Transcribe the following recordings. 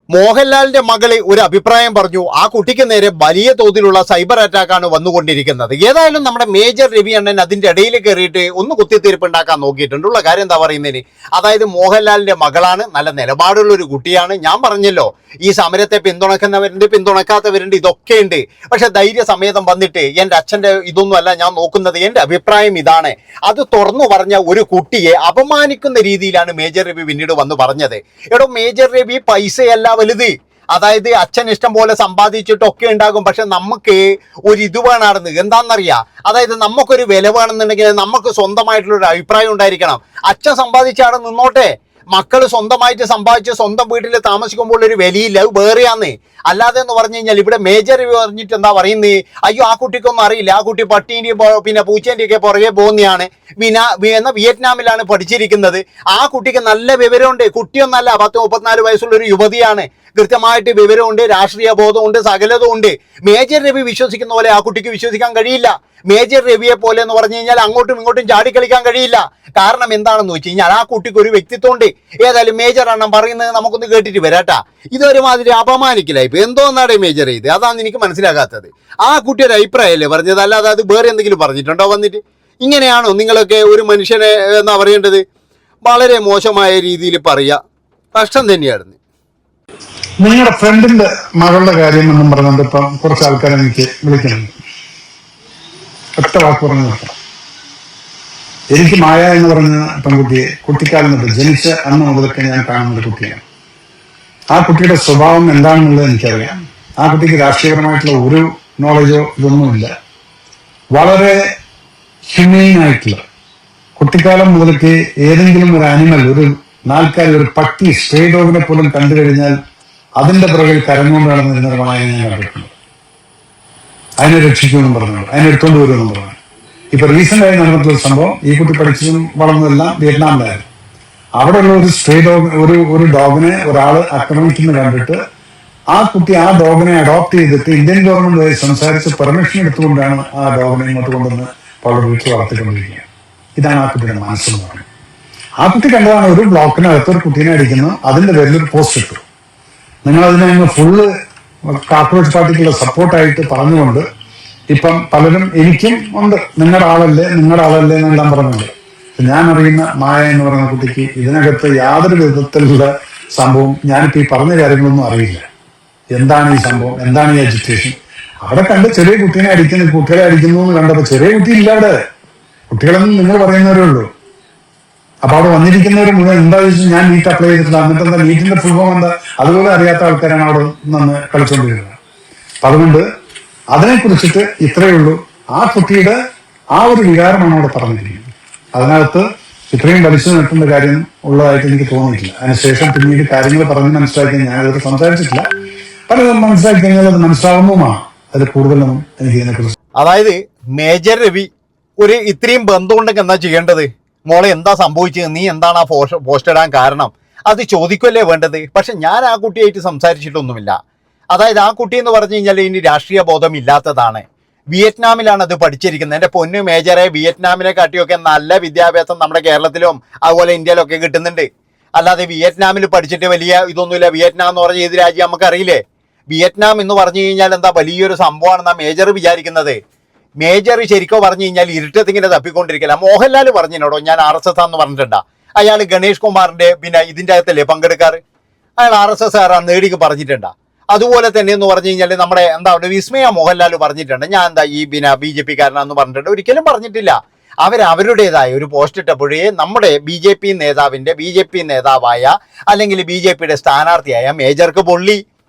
മോഹൻലാലിന്റെ മകള് ഒരു അഭിപ്രായം പറഞ്ഞു. ആ കുട്ടിക്ക് നേരെ വലിയ തോതിലുള്ള സൈബർ അറ്റാക്കാണ് വന്നുകൊണ്ടിരിക്കുന്നത്. ഏതായാലും നമ്മുടെ മേജർ രവി അണ്ണൻ അതിന്റെ ഇടയിൽ കയറിയിട്ട് ഒന്ന് കുത്തിത്തീർപ്പ് ഉണ്ടാക്കാൻ നോക്കിയിട്ടുണ്ട്. ഉള്ള കാര്യം എന്താ പറയുന്നതിന്, അതായത് മോഹൻലാലിന്റെ മകളാണ്, നല്ല നിലപാടുള്ള ഒരു കുട്ടിയാണ്. ഞാൻ പറഞ്ഞല്ലോ, ഈ സമരത്തെ പിന്തുണക്കുന്നവരുണ്ട്, പിന്തുണക്കാത്തവരുണ്ട്, ഇതൊക്കെ ഉണ്ട്. പക്ഷെ ധൈര്യസമേതം വന്നിട്ട് എൻ്റെ അച്ഛൻ്റെ ഇതൊന്നുമല്ല ഞാൻ നോക്കുന്നത്, എൻ്റെ അഭിപ്രായം ഇതാണ്, അത് തുറന്നു പറഞ്ഞ ഒരു കുട്ടിയെ അപമാനിക്കുന്ന രീതിയിലാണ് മേജർ രവി പിന്നീട് വന്ന് പറഞ്ഞത്. എടോ, മേജർ രവി പൈസയല്ല വലുത്. അതായത് അച്ഛൻ ഇഷ്ടം പോലെ സമ്പാദിച്ചിട്ടൊക്കെ ഉണ്ടാകും, പക്ഷെ നമുക്ക് ഒരു ഇത് വേണമെന്ന് എന്താണെന്നറിയാം. അതായത് നമുക്കൊരു വില വേണമെന്നുണ്ടെങ്കിൽ നമുക്ക് സ്വന്തമായിട്ടുള്ളൊരു അഭിപ്രായം ഉണ്ടായിരിക്കണം. അച്ഛൻ സമ്പാദിച്ചാണ് നിന്നോട്ടെ, മക്കൾ സ്വന്തമായിട്ട് സമ്പാദിച്ച് സ്വന്തം വീട്ടിൽ താമസിക്കുമ്പോൾ ഒരു വിലയില്ല, അത് വേറെയാന്ന്. അല്ലാതെ എന്ന് പറഞ്ഞു കഴിഞ്ഞാൽ ഇവിടെ മേജർ പറഞ്ഞിട്ട് എന്താ പറയുന്നത്, അയ്യോ ആ കുട്ടിക്കൊന്നും അറിയില്ല, ആ കുട്ടി പട്ടീൻ്റെ പിന്നെ പൂച്ചേൻ്റെ ഒക്കെ പുറകെ പോകുന്നതാണ്, എന്നാൽ വിയറ്റ്നാമിലാണ് പഠിച്ചിരിക്കുന്നത്, ആ കുട്ടിക്ക് നല്ല വിവരമുണ്ട്, കുട്ടിയൊന്നല്ല 30-34 വയസ്സുള്ളൊരു യുവതിയാണ്, കൃത്യമായിട്ട് വിവരമുണ്ട്, രാഷ്ട്രീയ ബോധമുണ്ട്, സകലതും ഉണ്ട്. മേജർ രവി വിശ്വസിക്കുന്ന പോലെ ആ കുട്ടിക്ക് വിശ്വസിക്കാൻ കഴിയില്ല. മേജർ രവിയെ പോലെ എന്ന് പറഞ്ഞു കഴിഞ്ഞാൽ അങ്ങോട്ടും ഇങ്ങോട്ടും ചാടിക്കളിക്കാൻ കഴിയില്ല. കാരണം എന്താണെന്ന് വെച്ച് കഴിഞ്ഞാൽ ആ കുട്ടിക്ക് ഒരു വ്യക്തിത്വം ഉണ്ട്. ഏതായാലും മേജർ അണ്ണം പറയുന്നത് നമുക്കൊന്ന് കേട്ടിട്ട് വരാട്ടാ. ഇതൊരുമാതിരി അപമാനിക്കില്ല. ഇപ്പൊ എന്തോന്നാടേ മേജർ ചെയ്ത്, അതാണ് എനിക്ക് മനസ്സിലാകാത്തത്. ആ കുട്ടിയുടെ അഭിപ്രായമല്ലേ പറഞ്ഞത്, അല്ലാതെ അത് വേറെ എന്തെങ്കിലും പറഞ്ഞിട്ടുണ്ടോ വന്നിട്ട്? ഇങ്ങനെയാണോ നിങ്ങളൊക്കെ ഒരു മനുഷ്യനെ എന്നാ പറയേണ്ടത്? വളരെ മോശമായ രീതിയിൽ പറയുക, കഷ്ടം തന്നെയായിരുന്നു. നിങ്ങളുടെ ഫ്രണ്ടിന്റെ മകളുടെ കാര്യം എന്നും പറഞ്ഞുകൊണ്ട് ഇപ്പം കുറച്ച് ആൾക്കാരെ എനിക്ക് വിളിക്കുന്നുണ്ട്. ഒറ്റ വാക്ക് പറഞ്ഞു നോക്കാം. എനിക്ക് മായ എന്ന് പറഞ്ഞ പെൺകുട്ടിയെ കുട്ടിക്കാലം തൊട്ട് ജനിച്ച അന്ന് മുതലൊക്കെ ഞാൻ കാണുന്ന ഒരു കുട്ടിയാണ്. ആ കുട്ടിയുടെ സ്വഭാവം എന്താണെന്നുള്ളത് എനിക്കറിയാം. ആ കുട്ടിക്ക് രാഷ്ട്രീയപരമായിട്ടുള്ള ഒരു നോളജോ ഇതൊന്നുമില്ല. വളരെ ഹ്യൂമെയിൻ ആയിട്ടുള്ള, കുട്ടിക്കാലം മുതലൊക്കെ ഏതെങ്കിലും ഒരു ആനിമൽ, ഒരു നാൽക്കാലി, ഒരു പട്ടി, സ്ട്രേ ഡോഗിനെ പോലും കണ്ടു കഴിഞ്ഞാൽ അതിന്റെ പുറകിൽ കരഞ്ഞുകൊണ്ട് നടന്നിരുന്ന മായ ഞാൻ കണ്ടിട്ടുണ്ട്. അതിനെ രക്ഷിക്കുമെന്നും പറഞ്ഞു, അതിനെ എടുത്തുകൊണ്ട് വരുമെന്നും പറഞ്ഞു. ഇപ്പൊ റീസെന്റ് ആയി നടന്നിട്ടുള്ള സംഭവം, ഈ കുട്ടി പഠിച്ചതും വളർന്നതെല്ലാം വിയറ്റ്നാമിലായിരുന്നു. അവിടെയുള്ള ഒരു സ്ട്രേ ഡോഗ്, ഒരു ഡോഗിനെ ഒരാള് ആക്രമിക്കുന്നത് കണ്ടിട്ട് ആ കുട്ടി ആ ഡോഗിനെ അഡോപ്റ്റ് ചെയ്തിട്ട് ഇന്ത്യൻ ഗവൺമെന്റ് സംസാരിച്ച് പെർമിഷൻ എടുത്തുകൊണ്ടാണ് ആ ഡോഗിനെ ഇങ്ങോട്ട് കൊണ്ടുവന്ന് അവളുടെ വീട്ടിൽ വളർത്തിക്കൊണ്ടിരിക്കുക. ഇതാണ് ആ കുട്ടിയുടെ മനസ്സെന്ന് പറയുന്നത്. ആ കുട്ടി കണ്ടതാണ് ഒരു ബ്ലോക്കിനകത്ത് ഒരു കുട്ടീനെ അടിക്കുന്നു, അതിന്റെ പേരിൽ ഒരു പോസ്റ്റ് ഇട്ടു. നിങ്ങൾ അതിനെ ഫുള്ള് കോർപ്പറേറ്റ് പാർട്ടിക്കുള്ള സപ്പോർട്ടായിട്ട് പറഞ്ഞുകൊണ്ട് ഇപ്പം പലരും എനിക്കും ഉണ്ട്, നിങ്ങളുടെ ആളല്ലേ എന്നെല്ലാം പറഞ്ഞുണ്ട്. ഞാൻ അറിയുന്ന മായ എന്ന് പറയുന്ന കുട്ടിക്ക് ഇതിനകത്ത് യാതൊരു വിധത്തിലുള്ള സംഭവം, ഞാനിപ്പോ ഈ പറഞ്ഞ കാര്യങ്ങളൊന്നും അറിയില്ല. എന്താണ് ഈ സംഭവം, എന്താണ് ഈ എഡ്യൂക്കേഷൻ? അവിടെ കണ്ട് ചെറിയ കുട്ടീനെ അടിക്കുന്നു, കുട്ടികളെ അടിക്കുന്നു എന്ന് കണ്ടപ്പോ ചെറിയ കുട്ടി ഇല്ല അവിടെ, കുട്ടികളെന്നും നിങ്ങൾ പറയുന്നവരേ ഉള്ളൂ. അപ്പൊ അവിടെ വന്നിരിക്കുന്നവർ മുഴുവൻ എന്താ ചോദിച്ചാൽ ഞാൻ നീറ്റ് അപ്ലൈ ചെയ്തിട്ടില്ല, എന്നിട്ട് എന്താ നീറ്റിന്റെ ഫുൾ ഫോം എന്താ, അതുപോലെ അറിയാത്ത ആൾക്കാരാണ് അവിടെ നിന്ന് കളിച്ചുകൊണ്ടിരുന്നത്. അപ്പൊ അതുകൊണ്ട് അതിനെക്കുറിച്ചിട്ട് ഇത്രയേ ഉള്ളൂ. ആ കുട്ടിയുടെ ആ ഒരു വികാരമാണ് അവിടെ പറഞ്ഞിരിക്കുന്നത്. അതിനകത്ത് ഇത്രയും വലിച്ചു നിർത്തേണ്ട കാര്യം ഉള്ളതായിട്ട് എനിക്ക് തോന്നിയിട്ടില്ല. അതിനുശേഷം പിന്നീട് കാര്യങ്ങൾ പറഞ്ഞ് മനസ്സിലാക്കി ഞാനത് സംസാരിച്ചിട്ടില്ല. പലതും മനസ്സിലാക്കി കഴിഞ്ഞാൽ അത് മനസ്സിലാവുന്നതുമാണ്. അത് കൂടുതലൊന്നും എനിക്ക് ഇതിനെക്കുറിച്ച്. അതായത് മേജർ രവി ഒരു ഇത്രയും ബന്ധമുണ്ടെങ്കിൽ എന്താ ചെയ്യേണ്ടത്? മോളെ എന്താ സംഭവിച്ചത്, നീ എന്താണ് ആ പോസ്റ്റ് ഇടാൻ കാരണം, അത് ചോദിക്കുമല്ലേ വേണ്ടത്. പക്ഷെ ഞാൻ ആ കുട്ടിയായിട്ട് സംസാരിച്ചിട്ടൊന്നുമില്ല. അതായത് ആ കുട്ടി എന്ന് പറഞ്ഞു കഴിഞ്ഞാൽ ഇനി രാഷ്ട്രീയ ബോധം ഇല്ലാത്തതാണ്. വിയറ്റ്നാമിലാണ് അത് പഠിച്ചിരിക്കുന്നത്. എൻ്റെ പൊന്നു മേജറെ, വിയറ്റ്നാമിനെ കാട്ടിയൊക്കെ നല്ല വിദ്യാഭ്യാസം നമ്മുടെ കേരളത്തിലും അതുപോലെ ഇന്ത്യയിലൊക്കെ കിട്ടുന്നുണ്ട്. അല്ലാതെ വിയറ്റ്നാമിൽ പഠിച്ചിട്ട് വലിയ ഇതൊന്നുമില്ല. വിയറ്റ്നാം എന്ന് പറഞ്ഞ ഏത് രാജ്യം നമുക്കറിയില്ലേ? വിയറ്റ്നാം എന്ന് പറഞ്ഞു കഴിഞ്ഞാൽ എന്താ വലിയൊരു സംഭവമാണെന്നാ മേജർ വിചാരിക്കുന്നത്. മേജർ ശരിക്കും പറഞ്ഞു കഴിഞ്ഞാൽ ഇരുട്ടത്തിങ്ങനെ തപ്പിക്കൊണ്ടിരിക്കില്ല. മോഹൻലാൽ പറഞ്ഞിനോടോ ഞാൻ RSS ആണെന്ന് പറഞ്ഞിട്ടുണ്ടാ. അയാൾ ഗണേഷ് കുമാറിന്റെ പിന്നെ ഇതിൻ്റെ അകത്തല്ലേ പങ്കെടുക്കാറ്, അയാൾ RSS ആരാന്ന് നേടിക്ക് പറഞ്ഞിട്ടുണ്ടാ. അതുപോലെ തന്നെ എന്ന് പറഞ്ഞു കഴിഞ്ഞാൽ നമ്മുടെ എന്താ വിസ്മയ മോഹൻലാൽ പറഞ്ഞിട്ടുണ്ട് ഞാൻ എന്താ ഈ പിന്നെ BJP കാരനാന്ന് പറഞ്ഞിട്ടുണ്ട്. ഒരിക്കലും പറഞ്ഞിട്ടില്ല. അവരുടേതായ ഒരു പോസ്റ്റ് ഇട്ടപ്പോഴേ നമ്മുടെ BJP നേതാവായ അല്ലെങ്കിൽ BJPയുടെ സ്ഥാനാർത്ഥിയായ മേജർക്ക് പൊള്ളി.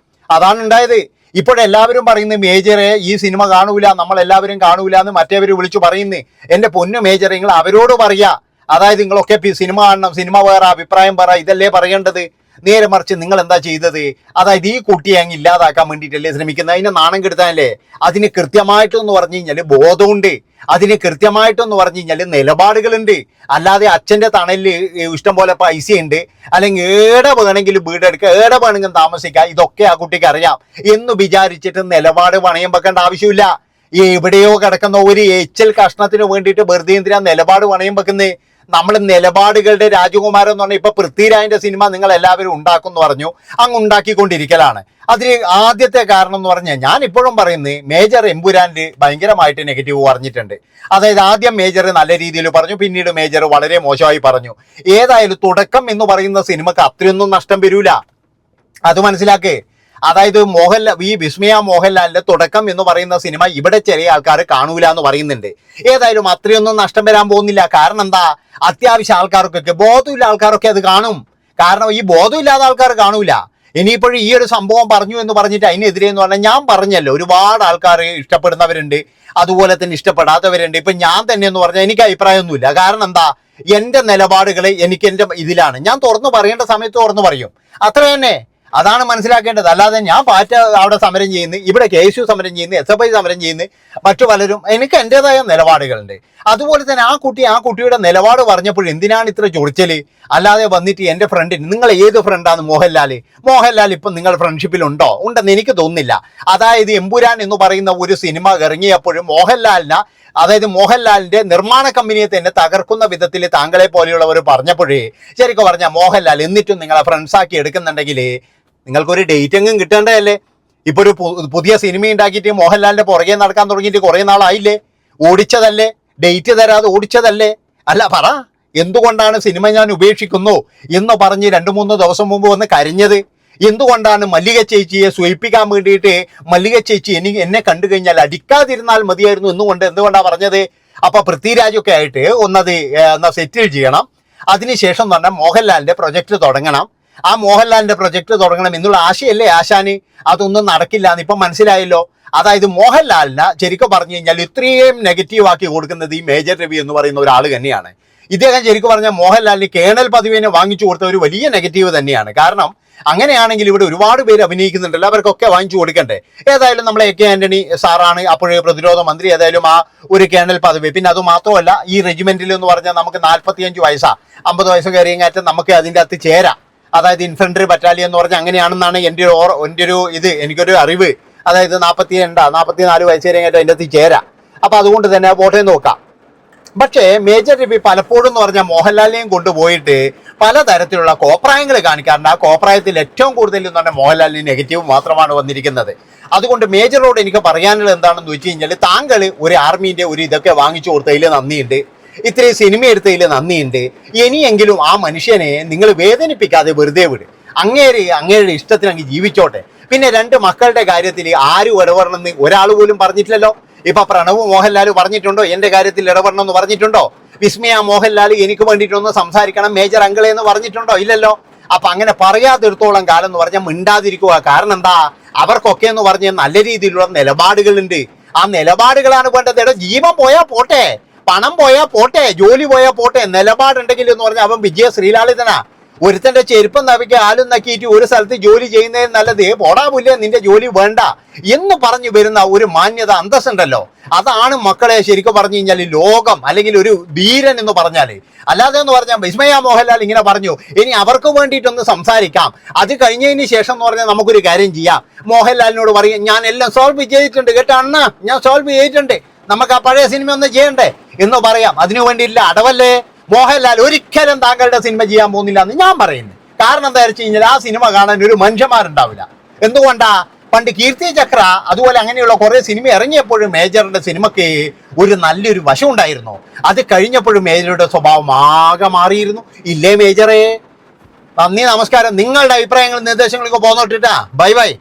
അതാണ് ഉണ്ടായത്. ഇപ്പോഴെല്ലാവരും പറയുന്നത് മേജറെ ഈ സിനിമ കാണൂല, നമ്മളെല്ലാവരും കാണൂല എന്ന് മറ്റേവർ വിളിച്ചു പറയുന്നത്. എൻ്റെ പൊന്നു മേജറെ, നിങ്ങൾ അവരോട് പറയാ. അതായത് നിങ്ങളൊക്കെ സിനിമ കാണണം, സിനിമ വേറെ, അഭിപ്രായം പറ, ഇതല്ലേ പറയേണ്ടത്. നേരെ മറിച്ച് നിങ്ങൾ എന്താ ചെയ്തത്? അതായത് ഈ കുട്ടിയെ അങ്ങ് ഇല്ലാതാക്കാൻ വേണ്ടിയിട്ടല്ലേ ശ്രമിക്കുന്നത്, അതിനെ നാണം കെടുത്താനല്ലേ. അതിന് കൃത്യമായിട്ടെന്ന് പറഞ്ഞു കഴിഞ്ഞാൽ ബോധമുണ്ട്, അതിന് കൃത്യമായിട്ടെന്ന് പറഞ്ഞു കഴിഞ്ഞാൽ നിലപാടുകളുണ്ട്. അല്ലാതെ അച്ഛൻ്റെ തണലിൽ ഇഷ്ടം പോലെ പൈസയുണ്ട്, അല്ലെങ്കിൽ ഏടെ വേണമെങ്കിലും വീടെടുക്കുക, ഏടെ വേണമെങ്കിലും താമസിക്കുക, ഇതൊക്കെ ആ കുട്ടിക്ക് അറിയാം എന്ന് വിചാരിച്ചിട്ട് നിലപാട് പണയം വെക്കേണ്ട ആവശ്യമില്ല. എവിടെയോ കിടക്കുന്ന ഒരു HL കഷ്ണത്തിന് വേണ്ടിയിട്ട് വെറുതെ എന്തിനാ നിലപാട് പണയം വെക്കുന്നത്? നമ്മൾ നിലപാടുകളുടെ രാജകുമാരൻ എന്ന് പറഞ്ഞാൽ ഇപ്പൊ പൃഥ്വിരാജിന്റെ സിനിമ നിങ്ങൾ എല്ലാവരും ഉണ്ടാക്കും എന്ന് പറഞ്ഞു, അങ്ങ് ഉണ്ടാക്കിക്കൊണ്ടിരിക്കലാണ്. അതിന് ആദ്യത്തെ കാരണം എന്ന് പറഞ്ഞാൽ ഞാൻ ഇപ്പോഴും പറയുന്നത് മേജർ എമ്പുരാനിൽ ഭയങ്കരമായിട്ട് നെഗറ്റീവ് പറഞ്ഞിട്ടുണ്ട്. അതായത് ആദ്യം മേജർ നല്ല രീതിയിൽ പറഞ്ഞു, പിന്നീട് മേജർ വളരെ മോശമായി പറഞ്ഞു. ഏതായാലും തുടക്കം എന്ന് പറയുന്ന സിനിമക്ക് അത്രയൊന്നും നഷ്ടം വരൂല, അത് മനസ്സിലാക്കേ. അതായത് ഈ വിസ്മയ മോഹൻലാലിന്റെ തുടക്കം എന്ന് പറയുന്ന സിനിമ ഇവിടെ ചെറിയ ആൾക്കാർ കാണൂല എന്ന് പറയുന്നുണ്ട്. ഏതായാലും അത്രയൊന്നും നഷ്ടം വരാൻ പോകുന്നില്ല. കാരണം എന്താ, അത്യാവശ്യം ആൾക്കാർക്കൊക്കെ, ബോധമില്ല ആൾക്കാരൊക്കെ അത് കാണും. കാരണം ഈ ബോധമില്ലാത്ത ആൾക്കാർ കാണൂല. ഇനിയിപ്പോഴും ഈ ഒരു സംഭവം പറഞ്ഞു എന്ന് പറഞ്ഞിട്ട് അതിനെതിരെ എന്ന് പറഞ്ഞാൽ ഞാൻ പറഞ്ഞല്ലോ, ഒരുപാട് ആൾക്കാർ ഇഷ്ടപ്പെടുന്നവരുണ്ട്, അതുപോലെ തന്നെ ഇഷ്ടപ്പെടാത്തവരുണ്ട്. ഇപ്പൊ ഞാൻ തന്നെ എന്ന് പറഞ്ഞാൽ എനിക്ക് അഭിപ്രായമൊന്നുമില്ല. കാരണം എന്താ, എന്റെ നിലപാടുകൾ എനിക്ക് എന്റെ ഇതിലാണ്, ഞാൻ തുറന്നു പറയേണ്ട സമയത്ത് തുറന്നു പറയും, അത്ര തന്നെ. അതാണ് മനസ്സിലാക്കേണ്ടത്. അല്ലാതെ ഞാൻ പാറ്റ അവിടെ സമരം ചെയ്യുന്നു, ഇവിടെ KSU സമരം ചെയ്യുന്നു, SFI സമരം ചെയ്യുന്നു, മറ്റു പലരും, എനിക്ക് എൻ്റെതായ നിലപാടുകളുണ്ട്. അതുപോലെ തന്നെ ആ കുട്ടിയുടെ നിലപാട് പറഞ്ഞപ്പോൾ എന്തിനാണ് ഇത്ര ചൊറിച്ചല്? അല്ലാതെ വന്നിട്ട് എൻ്റെ ഫ്രണ്ടിന്, നിങ്ങൾ ഏത് ഫ്രണ്ടാണ് മോഹൻലാൽ ഇപ്പം നിങ്ങൾ ഫ്രണ്ട്ഷിപ്പിലുണ്ടോ? ഉണ്ടെന്ന് എനിക്ക് തോന്നുന്നില്ല. അതായത് എമ്പുരാൻ എന്ന് പറയുന്ന ഒരു സിനിമ ഇറങ്ങിയപ്പോഴും മോഹൻലാലിന്റെ നിർമ്മാണ കമ്പനിയെ തന്നെ തകർക്കുന്ന വിധത്തിൽ താങ്കളെ പോലെയുള്ളവർ പറഞ്ഞപ്പോഴേ ശരിക്കും പറഞ്ഞാൽ മോഹൻലാൽ എന്നിട്ടും നിങ്ങളെ ഫ്രണ്ട്സാക്കി എടുക്കുന്നുണ്ടെങ്കിൽ നിങ്ങൾക്കൊരു ഡേറ്റ് എങ്ങും കിട്ടേണ്ടതല്ലേ? ഇപ്പൊ ഒരു പുതിയ സിനിമ ഉണ്ടാക്കിയിട്ട് മോഹൻലാലിന്റെ പുറകെ നടക്കാൻ തുടങ്ങിയിട്ട് കുറെ നാളായില്ലേ? ഓടിച്ചതല്ലേ? ഡേറ്റ് തരാതെ ഓടിച്ചതല്ലേ? അല്ല പറ, എന്തുകൊണ്ടാണ് സിനിമ ഞാൻ ഉപേക്ഷിക്കുന്നു എന്ന് പറഞ്ഞ് 2-3 ദിവസം മുമ്പ് വന്ന് കരഞ്ഞത്? എന്തുകൊണ്ടാണ് മല്ലിക ചേച്ചിയെ സൂയിപ്പിക്കാൻ വേണ്ടിയിട്ട് മല്ലിക ചേച്ചി എന്നെ കണ്ടു കഴിഞ്ഞാൽ അടിക്കാതിരുന്നാൽ മതിയായിരുന്നു എന്തുകൊണ്ടാണ് പറഞ്ഞത്? അപ്പൊ പൃഥ്വിരാജൊക്കെ ആയിട്ട് ഒന്നത് സെറ്റിൽ ചെയ്യണം, അതിനുശേഷം എന്ന് പറഞ്ഞാൽ മോഹൻലാലിന്റെ പ്രൊജക്ട് തുടങ്ങണം. ആ മോഹൻലാലിന്റെ പ്രൊജക്ട് തുടങ്ങണം എന്നുള്ള ആശയല്ലേ ആശാന്? അതൊന്നും നടക്കില്ല എന്ന് ഇപ്പം മനസ്സിലായല്ലോ. അതായത് മോഹൻലാലിനെ ശരിക്കും പറഞ്ഞു കഴിഞ്ഞാൽ ഇത്രയും നെഗറ്റീവ് ആക്കി കൊടുക്കുന്നത് ഈ മേജർ രവി എന്ന് പറയുന്ന ഒരാൾ തന്നെയാണ്. ഇദ്ദേഹം ശരിക്കും പറഞ്ഞാൽ മോഹൻലാലിന് കേണൽ പദവിനെ വാങ്ങിച്ചു കൊടുത്ത ഒരു വലിയ നെഗറ്റീവ് തന്നെയാണ്. കാരണം അങ്ങനെയാണെങ്കിൽ ഇവിടെ ഒരുപാട് പേര് അഭിനയിക്കുന്നുണ്ടല്ലോ, അവർക്കൊക്കെ വാങ്ങിച്ചു കൊടുക്കണ്ടേ? ഏതായാലും നമ്മളെ AK ആന്റണി സാറാണ് അപ്പോഴേ പ്രതിരോധ മന്ത്രി. ഏതായാലും ആ ഒരു കേണൽ പദവി, പിന്നെ അത് മാത്രമല്ല ഈ റെജിമെന്റിൽ എന്ന് പറഞ്ഞാൽ നമുക്ക് 45 വയസ്സാ, 50 വയസ്സ് കയറിയങ്ങാറ്റം നമുക്ക് അതിൻ്റെ അകത്ത് ചേരാം. അതായത് ഇൻഫൻട്രി ബറ്റാലിയൻ എന്ന് പറഞ്ഞാൽ അങ്ങനെയാണെന്നാണ് എനിക്കൊരു അറിവ്. അതായത് 44 വയസ്സ് കയറിയങ്ങാറ്റം അതിൻ്റെ അകത്ത് ചേരാം. അപ്പൊ അതുകൊണ്ട് തന്നെ വോട്ടേ നോക്കാം. പക്ഷേ മേജർ രവി പലപ്പോഴും എന്ന് പറഞ്ഞാൽ മോഹൻലാലിനെയും കൊണ്ടുപോയിട്ട് പലതരത്തിലുള്ള കോപ്രായങ്ങൾ കാണിക്കാറുണ്ട്. ആ കോപ്രായത്തിൽ ഏറ്റവും കൂടുതൽ എന്ന് പറഞ്ഞാൽ മോഹൻലാലിന് നെഗറ്റീവ് മാത്രമാണ് വന്നിരിക്കുന്നത്. അതുകൊണ്ട് മേജറോട് എനിക്ക് പറയാനുള്ളത് എന്താണെന്ന് വെച്ച് കഴിഞ്ഞാൽ, താങ്കൾ ഒരു ആർമീൻ്റെ ഒരു ഇതൊക്കെ വാങ്ങിച്ചു കൊടുത്തതിൽ നന്ദിയുണ്ട്, ഇത്രയും സിനിമ എടുത്തതിൽ നന്ദിയുണ്ട്. ഇനിയെങ്കിലും ആ മനുഷ്യനെ നിങ്ങൾ വേദനിപ്പിക്കാതെ വെറുതെ വിട്. അങ്ങേരുടെ ഇഷ്ടത്തിന് അങ്ങ് ജീവിച്ചോട്ടെ. പിന്നെ 2 മക്കളുടെ കാര്യത്തിൽ ആരും ഇടപെടണമെന്ന് ഒരാൾ പോലും പറഞ്ഞിട്ടില്ലല്ലോ. ഇപ്പൊ പ്രണവ് മോഹൻലാൽ പറഞ്ഞിട്ടുണ്ടോ എന്റെ കാര്യത്തിൽ ഇടപെടണം എന്ന് പറഞ്ഞിട്ടുണ്ടോ? വിസ്മയ മോഹൻലാൽ എനിക്ക് വേണ്ടിയിട്ടൊന്ന് സംസാരിക്കണം മേജർ അങ്കിളെ എന്ന് പറഞ്ഞിട്ടുണ്ടോ? ഇല്ലല്ലോ. അപ്പൊ അങ്ങനെ പറയാതിടത്തോളം കാലം എന്ന് പറഞ്ഞാൽ മിണ്ടാതിരിക്കുക. കാരണം എന്താ, അവർക്കൊക്കെ എന്ന് പറഞ്ഞാൽ നല്ല രീതിയിലുള്ള നിലപാടുകളുണ്ട്. ആ നിലപാടുകളാണ് വേണ്ടത്. ജീവൻ പോയാൽ പോട്ടെ, പണം പോയാൽ പോട്ടെ, ജോലി പോയാൽ പോട്ടെ, നിലപാടുണ്ടെങ്കിൽ എന്ന് പറഞ്ഞാൽ അവൻ വിജയ ശ്രീലാളിതനാ. ഒരുത്തന്റെ ചെരുപ്പം നവിക്ക് ആലും നക്കിയിട്ട് ഒരു സ്ഥലത്ത് ജോലി ചെയ്യുന്നതിന് നല്ലത് പോടാവില്ലേ, നിന്റെ ജോലി വേണ്ട എന്ന് പറഞ്ഞു വരുന്ന ഒരു മാന്യത, അന്തസ്സുണ്ടല്ലോ. അതാണ് മക്കളെ ശരിക്കും പറഞ്ഞു കഴിഞ്ഞാൽ ലോകം, അല്ലെങ്കിൽ ഒരു ധീരൻ എന്ന് പറഞ്ഞാല്. അല്ലാതെ എന്ന് പറഞ്ഞാൽ വിസ്മയ മോഹൻലാൽ ഇങ്ങനെ പറഞ്ഞു, ഇനി അവർക്ക് വേണ്ടിയിട്ടൊന്ന് സംസാരിക്കാം, അത് കഴിഞ്ഞതിന് ശേഷം എന്ന് പറഞ്ഞാൽ നമുക്കൊരു കാര്യം ചെയ്യാം. മോഹൻലാലിനോട് പറയും, ഞാൻ എല്ലാം സോൾവ് ചെയ്തിട്ടുണ്ട് കേട്ടോ അണ്ണ, ഞാൻ സോൾവ് ചെയ്തിട്ടുണ്ട്, നമുക്ക് ആ പഴയ സിനിമ ഒന്ന് ചെയ്യണ്ടേ എന്ന് പറയാം. അതിനു വേണ്ടിയില്ല അടവല്ലേ. മോഹൻലാൽ ഒരിക്കലും താങ്കളുടെ സിനിമ ചെയ്യാൻ പോകുന്നില്ല എന്ന് ഞാൻ പറയുന്നു. കാരണം എന്താ വെച്ച് കഴിഞ്ഞാൽ ആ സിനിമ കാണാൻ ഒരു മനുഷ്യന്മാരുണ്ടാവില്ല. എന്തുകൊണ്ടാ? പണ്ട് കീർത്തി ചക്ര അതുപോലെ അങ്ങനെയുള്ള കുറെ സിനിമ ഇറങ്ങിയപ്പോഴും മേജറിന്റെ സിനിമയ്ക്ക് ഒരു നല്ലൊരു വശം ഉണ്ടായിരുന്നു. അത് കഴിഞ്ഞപ്പോഴും മേജറുടെ സ്വഭാവം ആകെ മാറിയിരുന്നു. ഇല്ലേ മേജറേ? നന്ദി, നമസ്കാരം. നിങ്ങളുടെ അഭിപ്രായങ്ങളും നിർദ്ദേശങ്ങളൊക്കെ പോന്നോട്ടിട്ടാ. Bye bye.